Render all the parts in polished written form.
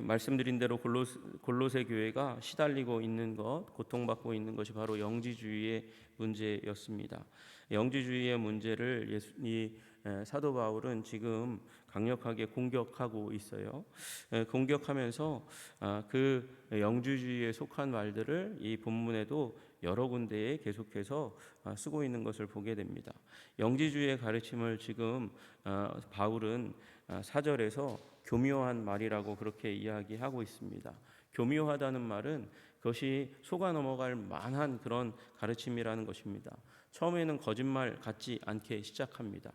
말씀드린 대로 골로새 교회가 시달리고 있는 것, 고통받고 있는 것이 바로 영지주의의 문제였습니다. 영지주의의 문제를 사도 바울은 지금 강력하게 공격하고 있어요. 공격하면서 그 영지주의에 속한 말들을 이 본문에도 여러 군데에 계속해서 쓰고 있는 것을 보게 됩니다. 영지주의의 가르침을 지금 바울은 4절에서 교묘한 말이라고 그렇게 이야기하고 있습니다. 교묘하다는 말은 그것이 속아 넘어갈 만한 그런 가르침이라는 것입니다. 처음에는 거짓말 같지 않게 시작합니다.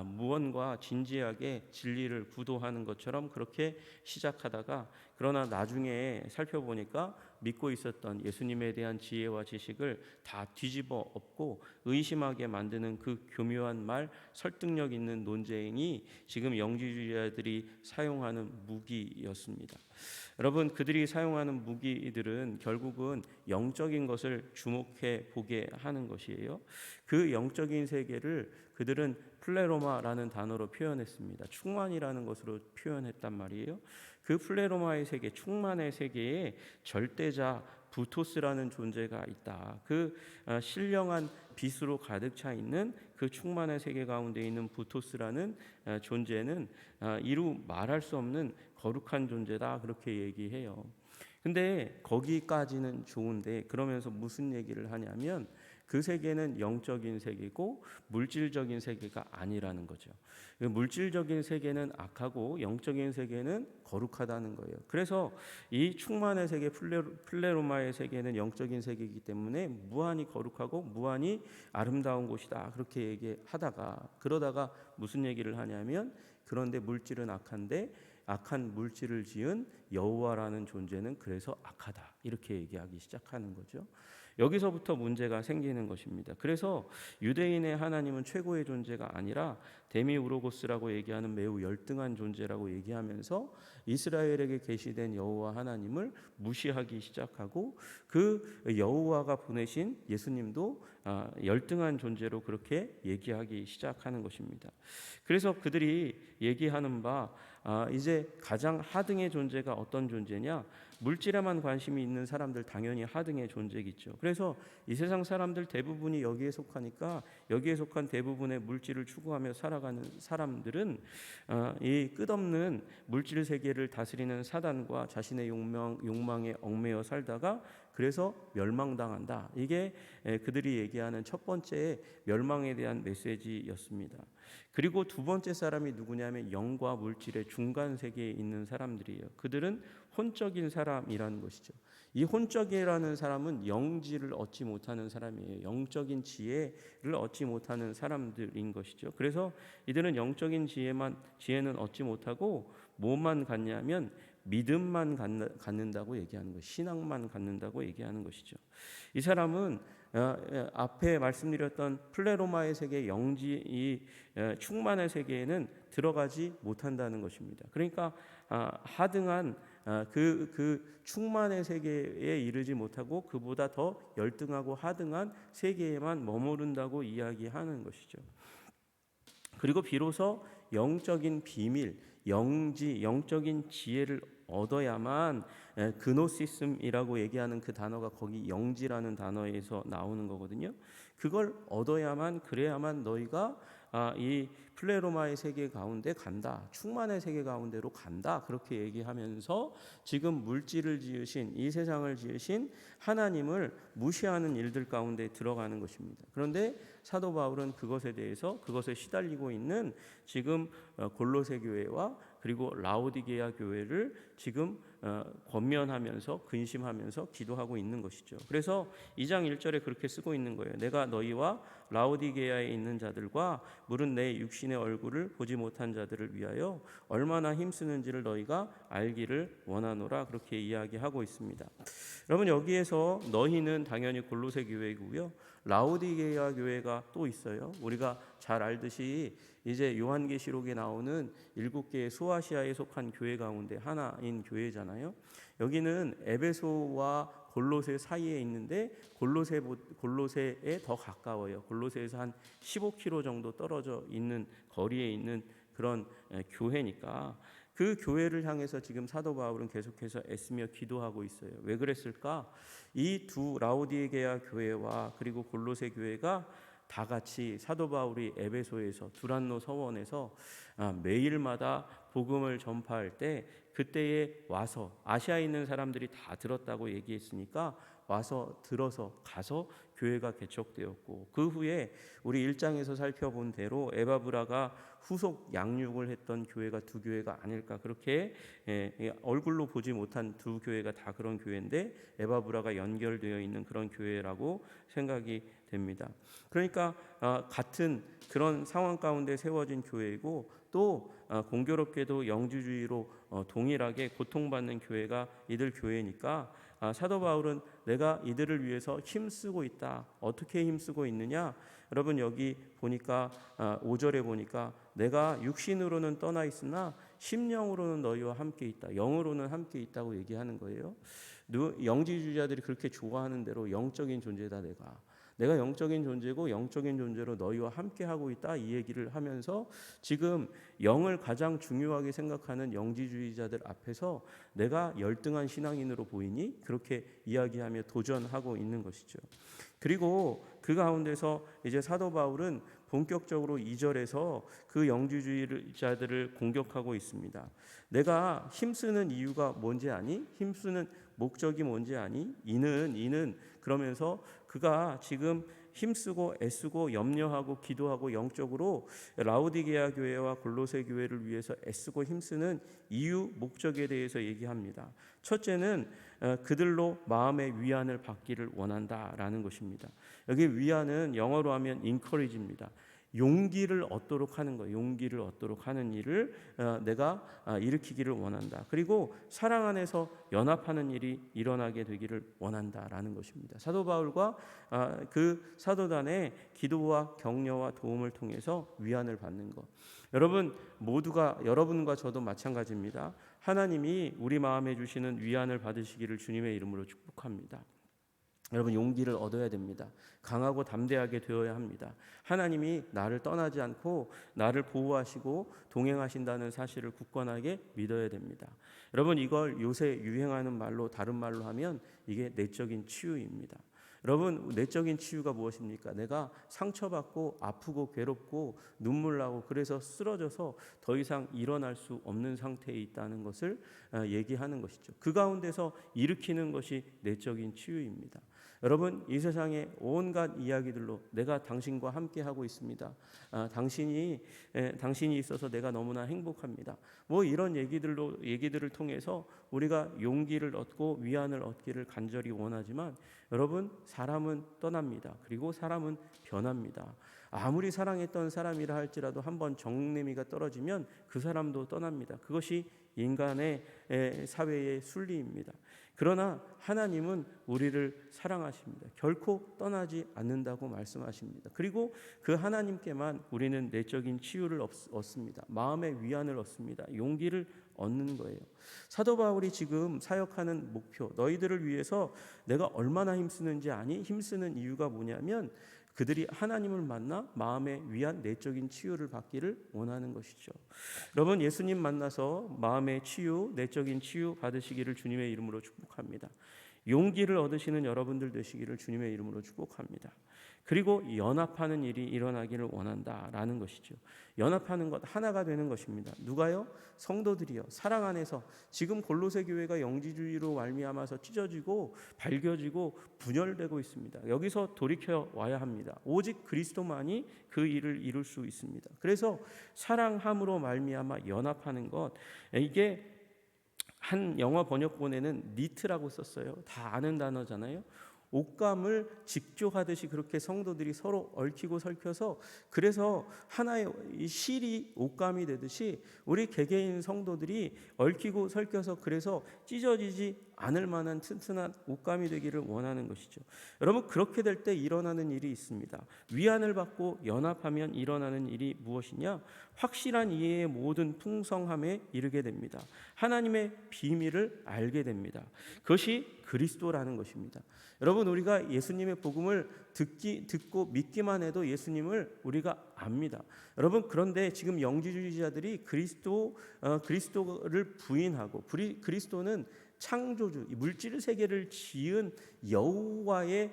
무언가 진지하게 진리를 구도하는 것처럼 그렇게 시작하다가 그러나 나중에 살펴보니까 믿고 있었던 예수님에 대한 지혜와 지식을 다 뒤집어 엎고 의심하게 만드는 그 교묘한 말, 설득력 있는 논쟁이 지금 영지주의자들이 사용하는 무기였습니다. 여러분, 그들이 사용하는 무기들은 결국은 영적인 것을 주목해 보게 하는 것이에요. 그 영적인 세계를 그들은 플레로마라는 단어로 표현했습니다. 충만이라는 것으로 표현했단 말이에요. 그 플레로마의 세계, 충만의 세계에 절대자 부토스라는 존재가 있다. 그 신령한 빛으로 가득 차 있는 그 충만의 세계 가운데 있는 부토스라는 존재는 이루 말할 수 없는 거룩한 존재다. 그렇게 얘기해요. 근데 거기까지는 좋은데 그러면서 무슨 얘기를 하냐면 그 세계는 영적인 세계고 물질적인 세계가 아니라는 거죠. 물질적인 세계는 악하고 영적인 세계는 거룩하다는 거예요. 그래서 이 충만의 세계, 플레로마의 세계는 영적인 세계이기 때문에 무한히 거룩하고 무한히 아름다운 곳이다. 그렇게 얘기하다가 그러다가 무슨 얘기를 하냐면 그런데 물질은 악한데 악한 물질을 지은 여호와라는 존재는 그래서 악하다. 이렇게 얘기하기 시작하는 거죠. 여기서부터 문제가 생기는 것입니다. 그래서 유대인의 하나님은 최고의 존재가 아니라 데미우로고스라고 얘기하는 매우 열등한 존재라고 얘기하면서 이스라엘에게 계시된 여호와 하나님을 무시하기 시작하고 그 여호와가 보내신 예수님도 열등한 존재로 그렇게 얘기하기 시작하는 것입니다. 그래서 그들이 얘기하는 바 이제 가장 하등의 존재가 어떤 존재냐? 물질에만 관심이 있는 사람들 당연히 하등의 존재겠죠. 그래서 이 세상 사람들 대부분이 여기에 속하니까 여기에 속한 대부분의 물질을 추구하며 살아가는 사람들은 이 끝없는 물질 세계를 다스리는 사단과 자신의 욕망에 얽매여 살다가 그래서 멸망당한다. 이게 그들이 얘기하는 첫 번째 멸망에 대한 메시지였습니다. 그리고 두 번째 사람이 누구냐면 영과 물질의 중간 세계에 있는 사람들이에요. 그들은 혼적인 사람이라는 것이죠. 이 혼적이라는 사람은 영지를 얻지 못하는 사람이에요. 영적인 지혜를 얻지 못하는 사람들인 것이죠. 그래서 이들은 영적인 지혜는 얻지 못하고 뭐만 갖냐면 믿음만 갖는다고 얘기하는 것, 신앙만 갖는다고 얘기하는 것이죠. 이 사람은 앞에 말씀드렸던 플레로마의 세계, 영지, 이 충만의 세계에는 들어가지 못한다는 것입니다. 그러니까 하등한 그 충만의 세계에 이르지 못하고 그보다 더 열등하고 하등한 세계에만 머무른다고 이야기하는 것이죠. 그리고 비로소 영적인 비밀, 영적인 지혜를 얻어야만 그노시즘이라고 얘기하는 그 단어가 거기 영지라는 단어에서 나오는 거거든요. 그걸 얻어야만 그래야만 너희가 이 플레로마의 세계 가운데 간다. 충만의 세계 가운데로 간다. 그렇게 얘기하면서 지금 물질을 지으신 이 세상을 지으신 하나님을 무시하는 일들 가운데 들어가는 것입니다. 그런데 사도 바울은 그것에 대해서 그것에 시달리고 있는 지금 골로새 교회와 그리고 라오디게아 교회를 지금 권면하면서 근심하면서 기도하고 있는 것이죠. 그래서 2장 1절에 그렇게 쓰고 있는 거예요. 내가 너희와 라오디게아에 있는 자들과 물은 내 육신의 얼굴을 보지 못한 자들을 위하여 얼마나 힘쓰는지를 너희가 알기를 원하노라. 그렇게 이야기하고 있습니다. 여러분, 여기에서 너희는 당연히 골로새 교회이고요. 라오디게아 교회가 또 있어요. 우리가 잘 알듯이 이제 요한계시록에 나오는 7개의 소아시아에 속한 교회 가운데 하나인 교회잖아요. 여기는 에베소와 골로새 사이에 있는데 골로새에 더 가까워요. 골로새에서 한 15km 정도 떨어져 있는 거리에 있는 그런 교회니까 그 교회를 향해서 지금 사도 바울은 계속해서 애쓰며 기도하고 있어요. 왜 그랬을까? 이 두 라오디게아 교회와 그리고 골로새 교회가 다 같이 사도 바울이 에베소에서 두란노 서원에서 매일마다 복음을 전파할 때 그때에 와서 아시아에 있는 사람들이 다 들었다고 얘기했으니까 와서 들어서 가서 교회가 개척되었고, 그 후에 우리 1장에서 살펴본 대로 에바브라가 후속 양육을 했던 교회가 두 교회가 아닐까, 그렇게 얼굴로 보지 못한 두 교회가 다 그런 교회인데 에바브라가 연결되어 있는 그런 교회라고 생각이 됩니다. 그러니까 같은 그런 상황 가운데 세워진 교회이고, 또 공교롭게도 영주주의로 동일하게 고통받는 교회가 이들 교회니까 사도 바울은 내가 이들을 위해서 힘쓰고 있다. 어떻게 힘쓰고 있느냐? 여러분 여기 보니까 5절에 보니까 내가 육신으로는 떠나 있으나 심령으로는 너희와 함께 있다. 영으로는 함께 있다고 얘기하는 거예요. 영지주의자들이 그렇게 좋아하는 대로 영적인 존재다. 내가 영적인 존재고 영적인 존재로 너희와 함께 하고 있다, 이 얘기를 하면서 지금 영을 가장 중요하게 생각하는 영지주의자들 앞에서 내가 열등한 신앙인으로 보이니? 그렇게 이야기하며 도전하고 있는 것이죠. 그리고 그 가운데서 이제 사도 바울은 본격적으로 2절에서 그 영지주의자들을 공격하고 있습니다. 내가 힘쓰는 이유가 뭔지 아니? 힘쓰는 목적이 뭔지 아니? 이는 그러면서 그가 지금 힘쓰고 애쓰고 염려하고 기도하고 영적으로 라오디게아 교회와 골로새 교회를 위해서 애쓰고 힘쓰는 이유, 목적에 대해서 얘기합니다. 첫째는 그들로 마음의 위안을 받기를 원한다라는 것입니다. 여기 위안은 영어로 하면 encourage입니다. 용기를 얻도록 하는 거예요. 용기를 얻도록 하는 일을 내가 일으키기를 원한다. 그리고 사랑 안에서 연합하는 일이 일어나게 되기를 원한다라는 것입니다. 사도 바울과 그 사도단의 기도와 격려와 도움을 통해서 위안을 받는 것. 여러분 모두가, 여러분과 저도 마찬가지입니다. 하나님이 우리 마음에 주시는 위안을 받으시기를 주님의 이름으로 축복합니다. 여러분 용기를 얻어야 됩니다. 강하고 담대하게 되어야 합니다. 하나님이 나를 떠나지 않고 나를 보호하시고 동행하신다는 사실을 굳건하게 믿어야 됩니다. 여러분 이걸 요새 유행하는 말로, 다른 말로 하면 이게 내적인 치유입니다. 여러분 내적인 치유가 무엇입니까? 내가 상처받고 아프고 괴롭고 눈물 나고 그래서 쓰러져서 더 이상 일어날 수 없는 상태에 있다는 것을 얘기하는 것이죠. 그 가운데서 일으키는 것이 내적인 치유입니다. 여러분 이 세상의 온갖 이야기들로 내가 당신과 함께 하고 있습니다. 당신이 있어서 내가 너무나 행복합니다. 뭐 이런 얘기들을 통해서 우리가 용기를 얻고 위안을 얻기를 간절히 원하지만 여러분 사람은 떠납니다. 그리고 사람은 변합니다. 아무리 사랑했던 사람이라 할지라도 한번 정내미가 떨어지면 그 사람도 떠납니다. 그것이 인간의 사회의 순리입니다. 그러나 하나님은 우리를 사랑하십니다. 결코 떠나지 않는다고 말씀하십니다. 그리고 그 하나님께만 우리는 내적인 치유를 얻습니다. 마음의 위안을 얻습니다. 용기를 얻는 거예요. 사도 바울이 지금 사역하는 목표, 너희들을 위해서 내가 얼마나 힘쓰는지 아니? 힘쓰는 이유가 뭐냐면 그들이 하나님을 만나 마음의 위안, 내적인 치유를 받기를 원하는 것이죠. 여러분 예수님 만나서 마음의 치유, 내적인 치유 받으시기를 주님의 이름으로 축복합니다. 용기를 얻으시는 여러분들 되시기를 주님의 이름으로 축복합니다. 그리고 연합하는 일이 일어나기를 원한다라는 것이죠. 연합하는 것, 하나가 되는 것입니다. 누가요? 성도들이요. 사랑 안에서 지금 골로새 교회가 영지주의로 말미암아서 찢어지고 밝혀지고 분열되고 있습니다. 여기서 돌이켜 와야 합니다. 오직 그리스도만이 그 일을 이룰 수 있습니다. 그래서 사랑함으로 말미암아 연합하는 것, 이게 한 영어 번역본에는 니트라고 썼어요. 다 아는 단어잖아요. 옷감을 직조하듯이 그렇게 성도들이 서로 얽히고 설켜서, 그래서 하나의 실이 옷감이 되듯이 우리 개개인 성도들이 얽히고 설켜서 그래서 찢어지지 않을 만한 튼튼한 옷감이 되기를 원하는 것이죠. 여러분 그렇게 될 때 일어나는 일이 있습니다. 위안을 받고 연합하면 일어나는 일이 무엇이냐? 확실한 이해의 모든 풍성함에 이르게 됩니다. 하나님의 비밀을 알게 됩니다. 그것이 그리스도라는 것입니다. 여러분, 우리가 예수님의 복음을 듣고 믿기만 해도 예수님을 우리가 압니다. 여러분, 그런데 지금 영지주의자들이 그리스도를 부인하고, 그리스도는 창조주, 물질 세계를 지은 여호와의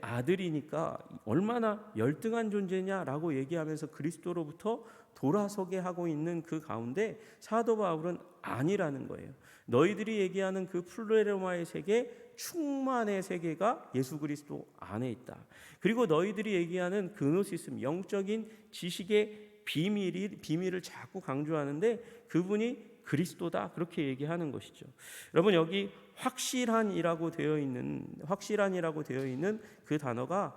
아들이니까 얼마나 열등한 존재냐라고 얘기하면서 그리스도로부터 돌아서게 하고 있는 그 가운데 사도 바울은 아니라는 거예요. 너희들이 얘기하는 그 플레로마의 세계, 충만의 세계가 예수 그리스도 안에 있다. 그리고 너희들이 얘기하는 그노시즘, 영적인 지식의 비밀을 자꾸 강조하는데 그분이 그리스도다, 그렇게 얘기하는 것이죠. 여러분, 여기 확실한이라고 되어 있는 그 단어가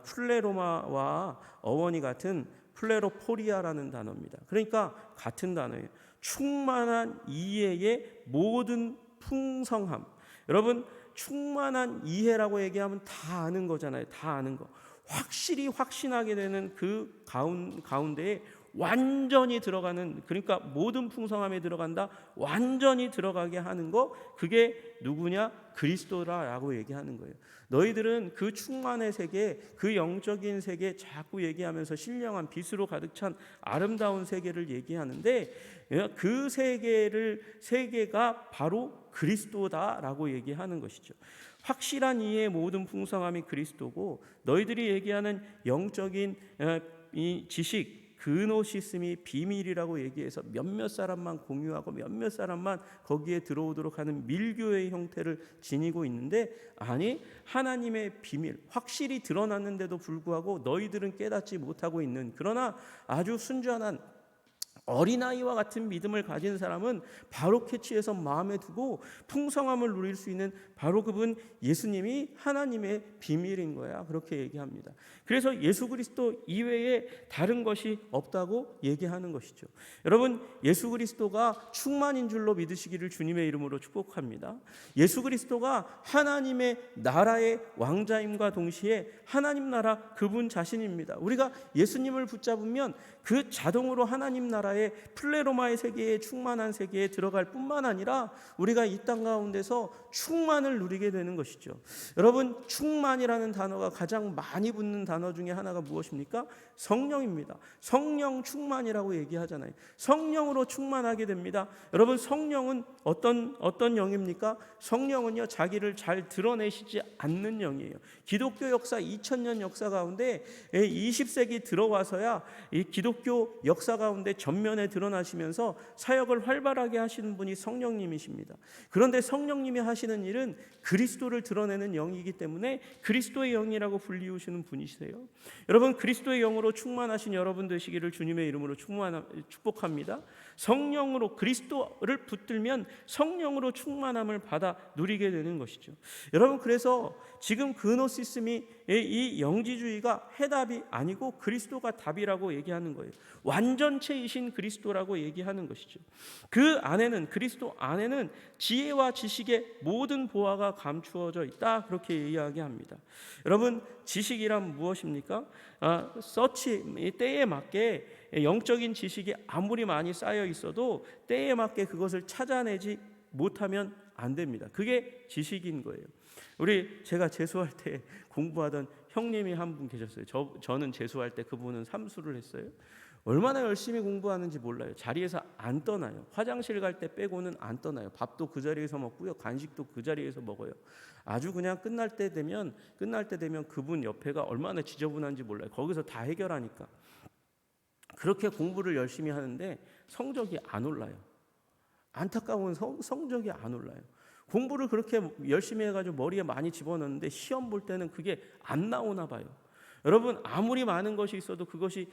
플레로마와 어원이 같은 플레로포리아라는 단어입니다. 그러니까 같은 단어예요. 충만한 이해의 모든 풍성함. 여러분, 충만한 이해라고 얘기하면 다 아는 거잖아요. 다 아는 거. 확실히 확신하게 되는 그 가운데에 완전히 들어가는, 그러니까 모든 풍성함에 들어간다, 완전히 들어가게 하는 거, 그게 누구냐? 그리스도라고 얘기하는 거예요. 너희들은 그 충만의 세계, 그 영적인 세계 자꾸 얘기하면서 신령한 빛으로 가득 찬 아름다운 세계를 얘기하는데 그 세계가 바로 그리스도다라고 얘기하는 것이죠. 확실한 이해의 모든 풍성함이 그리스도고, 너희들이 얘기하는 영적인 이 지식, 그노시즘이 비밀이라고 얘기해서 몇몇 사람만 공유하고 몇몇 사람만 거기에 들어오도록 하는 밀교의 형태를 지니고 있는데, 아니, 하나님의 비밀 확실히 드러났는데도 불구하고 너희들은 깨닫지 못하고 있는, 그러나 아주 순전한 어린아이와 같은 믿음을 가진 사람은 바로 캐치해서 마음에 두고 풍성함을 누릴 수 있는 바로 그분 예수님이 하나님의 비밀인 거야, 그렇게 얘기합니다. 그래서 예수 그리스도 이외에 다른 것이 없다고 얘기하는 것이죠. 여러분, 예수 그리스도가 충만인 줄로 믿으시기를 주님의 이름으로 축복합니다. 예수 그리스도가 하나님의 나라의 왕자임과 동시에 하나님 나라 그분 자신입니다. 우리가 예수님을 붙잡으면 그 자동으로 하나님 나라의 플레로마의 세계에, 충만한 세계에 들어갈 뿐만 아니라 우리가 이 땅 가운데서 충만을 누리게 되는 것이죠. 여러분, 충만이라는 단어가 가장 많이 붙는 단어 중에 하나가 무엇입니까? 성령입니다. 성령 충만이라고 얘기하잖아요. 성령으로 충만하게 됩니다. 여러분, 성령은 어떤 영입니까? 성령은요, 자기를 잘 드러내시지 않는 영이에요. 기독교 역사 2000년 역사 가운데 20세기 들어와서야 이 기독교 역사 가운데 전면에 드러나시면서 사역을 활발하게 하시는 분이 성령님이십니다. 그런데 성령님이 하시는 일은 그리스도를 드러내는 영이기 때문에 그리스도의 영이라고 불리우시는 분이세요. 여러분, 그리스도의 영으로 충만하신 여러분 되시기를 주님의 이름으로 축복합니다. 성령으로 그리스도를 붙들면 성령으로 충만함을 받아 누리게 되는 것이죠. 여러분, 그래서 지금 그노시즘이 이 영지주의가 해답이 아니고 그리스도가 답이라고 얘기하는 거예요. 완전체이신 그리스도라고 얘기하는 것이죠. 그 안에는, 그리스도 안에는 지혜와 지식의 모든 보화가 감추어져 있다, 그렇게 이야기합니다. 여러분, 지식이란 무엇입니까? 서치, 때에 맞게 영적인 지식이 아무리 많이 쌓여 있어도 때에 맞게 그것을 찾아내지 못하면 안 됩니다. 그게 지식인 거예요. 제가 재수할 때 공부하던 형님이 한 분 계셨어요. 저는 재수할 때 그분은 삼수를 했어요. 얼마나 열심히 공부하는지 몰라요. 자리에서 안 떠나요. 화장실 갈 때 빼고는 안 떠나요. 밥도 그 자리에서 먹고요, 간식도 그 자리에서 먹어요. 아주 그냥 끝날 때 되면 그분 옆에가 얼마나 지저분한지 몰라요. 거기서 다 해결하니까. 그렇게 공부를 열심히 하는데 성적이 안 올라요. 안타까운 성적이 안 올라요. 공부를 그렇게 열심히 해가지고 머리에 많이 집어넣는데 시험 볼 때는 그게 안 나오나 봐요. 여러분, 아무리 많은 것이 있어도 그것이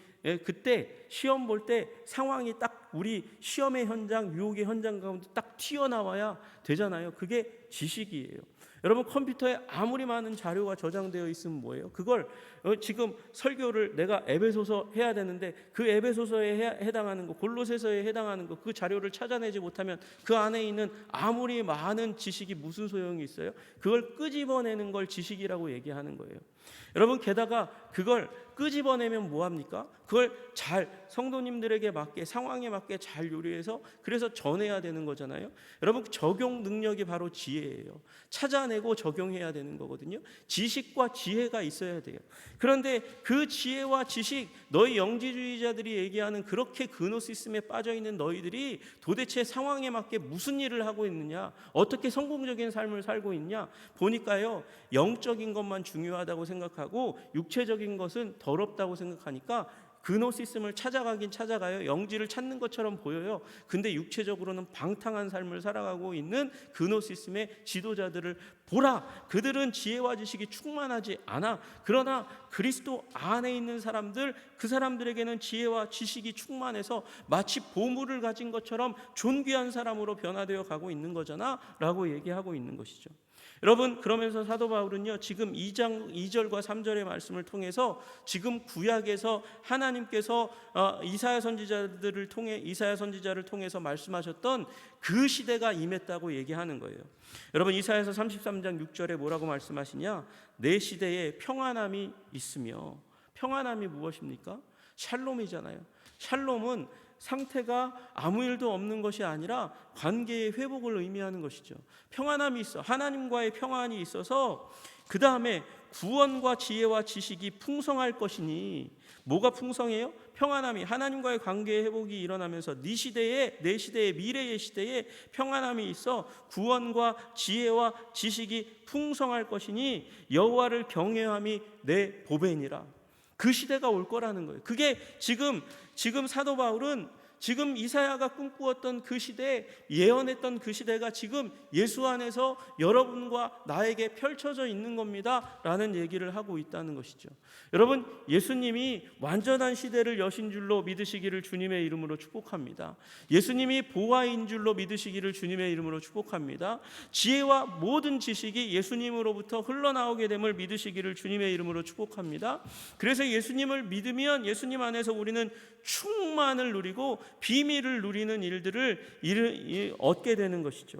그때 시험 볼 때 상황이 딱 우리 시험의 현장, 유혹의 현장 가운데 딱 튀어나와야 되잖아요. 그게 지식이에요. 여러분, 컴퓨터에 아무리 많은 자료가 저장되어 있으면 뭐예요? 그걸 지금 설교를 내가 에베소서 해야 되는데 그 에베소서에 해당하는 거, 골로새서에 해당하는 거, 그 자료를 찾아내지 못하면 그 안에 있는 아무리 많은 지식이 무슨 소용이 있어요? 그걸 끄집어내는 걸 지식이라고 얘기하는 거예요. 여러분, 게다가 그걸 끄집어내면 뭐합니까? 그걸 잘 성도님들에게 맞게, 상황에 맞게 잘 요리해서 그래서 전해야 되는 거잖아요. 여러분, 적용 능력이 바로 지혜예요. 찾아내고 적용해야 되는 거거든요. 지식과 지혜가 있어야 돼요. 그런데 그 지혜와 지식, 너희 영지주의자들이 얘기하는 그렇게 그노시즘에 빠져있는 너희들이 도대체 상황에 맞게 무슨 일을 하고 있느냐, 어떻게 성공적인 삶을 살고 있냐 보니까요, 영적인 것만 중요하다고 생각하고 육체적인 것은 더럽다고 생각하니까 그노시즘을 찾아가긴 찾아가요. 영지를 찾는 것처럼 보여요. 근데 육체적으로는 방탕한 삶을 살아가고 있는 그노시즘의 지도자들을 보라. 그들은 지혜와 지식이 충만하지 않아. 그러나 그리스도 안에 있는 사람들, 그 사람들에게는 지혜와 지식이 충만해서 마치 보물을 가진 것처럼 존귀한 사람으로 변화되어 가고 있는 거잖아 라고 얘기하고 있는 것이죠. 여러분, 그러면서 사도 바울은요, 지금 2장 2절과 3절의 말씀을 통해서 지금 구약에서 하나님께서 이사야 선지자를 통해서 말씀하셨던 그 시대가 임했다고 얘기하는 거예요. 여러분, 이사야서 33장 6절에 뭐라고 말씀하시냐? 내 시대에 평안함이 있으며, 평안함이 무엇입니까? 샬롬이잖아요. 샬롬은 상태가 아무 일도 없는 것이 아니라 관계의 회복을 의미하는 것이죠. 평안함이 있어. 하나님과의 평안이 있어서 그 다음에 구원과 지혜와 지식이 풍성할 것이니, 뭐가 풍성해요? 평안함이, 하나님과의 관계의 회복이 일어나면서 내 시대에 미래의 시대에 평안함이 있어 구원과 지혜와 지식이 풍성할 것이니 여호와를 경외함이 내 보배니라. 그 시대가 올 거라는 거예요. 그게 지금 사도 바울은 지금 이사야가 꿈꾸었던 그 시대에 예언했던 그 시대가 지금 예수 안에서 여러분과 나에게 펼쳐져 있는 겁니다 라는 얘기를 하고 있다는 것이죠. 여러분, 예수님이 완전한 시대를 여신 줄로 믿으시기를 주님의 이름으로 축복합니다. 예수님이 보화인 줄로 믿으시기를 주님의 이름으로 축복합니다. 지혜와 모든 지식이 예수님으로부터 흘러나오게 됨을 믿으시기를 주님의 이름으로 축복합니다. 그래서 예수님을 믿으면 예수님 안에서 우리는 충만을 누리고 비밀을 누리는 일들을 얻게 되는 것이죠.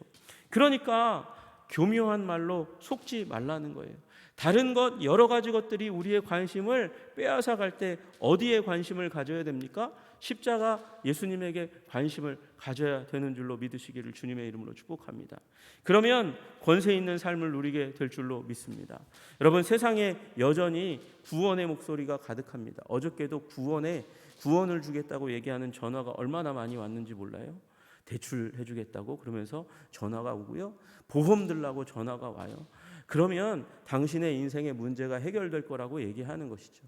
그러니까 교묘한 말로 속지 말라는 거예요. 다른 것, 여러 가지 것들이 우리의 관심을 빼앗아 갈 때 어디에 관심을 가져야 됩니까? 십자가 예수님에게 관심을 가져야 되는 줄로 믿으시기를 주님의 이름으로 축복합니다. 그러면 권세 있는 삶을 누리게 될 줄로 믿습니다. 여러분, 세상에 여전히 구원의 목소리가 가득합니다. 어저께도 구원을 주겠다고 얘기하는 전화가 얼마나 많이 왔는지 몰라요? 대출해 주겠다고 그러면서 전화가 오고요. 보험 들라고 전화가 와요. 그러면 당신의 인생의 문제가 해결될 거라고 얘기하는 것이죠.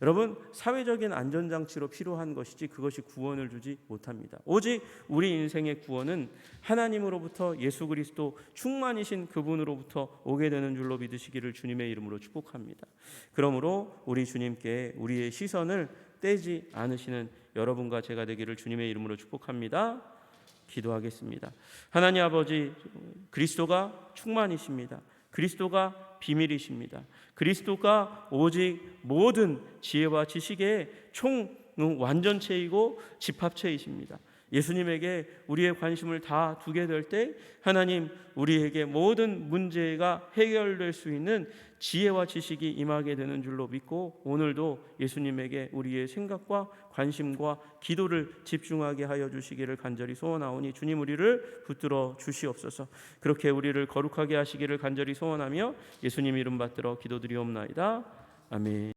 여러분, 사회적인 안전장치로 필요한 것이지 그것이 구원을 주지 못합니다. 오직 우리 인생의 구원은 하나님으로부터 예수 그리스도 충만이신 그분으로부터 오게 되는 줄로 믿으시기를 주님의 이름으로 축복합니다. 그러므로 우리 주님께 우리의 시선을 떼지 않으시는 여러분과 제가 되기를 주님의 이름으로 축복합니다. 기도하겠습니다. 하나님 아버지, 그리스도가 충만이십니다. 그리스도가 비밀이십니다. 그리스도가 오직 모든 지혜와 지식의 총 완전체이고 집합체이십니다. 예수님에게 우리의 관심을 다 두게 될 때 하나님, 우리에게 모든 문제가 해결될 수 있는 지혜와 지식이 임하게 되는 줄로 믿고, 오늘도 예수님에게 우리의 생각과 관심과 기도를 집중하게 하여 주시기를 간절히 소원하오니 주님, 우리를 붙들어 주시옵소서. 그렇게 우리를 거룩하게 하시기를 간절히 소원하며 예수님 이름 받들어 기도드리옵나이다. 아멘.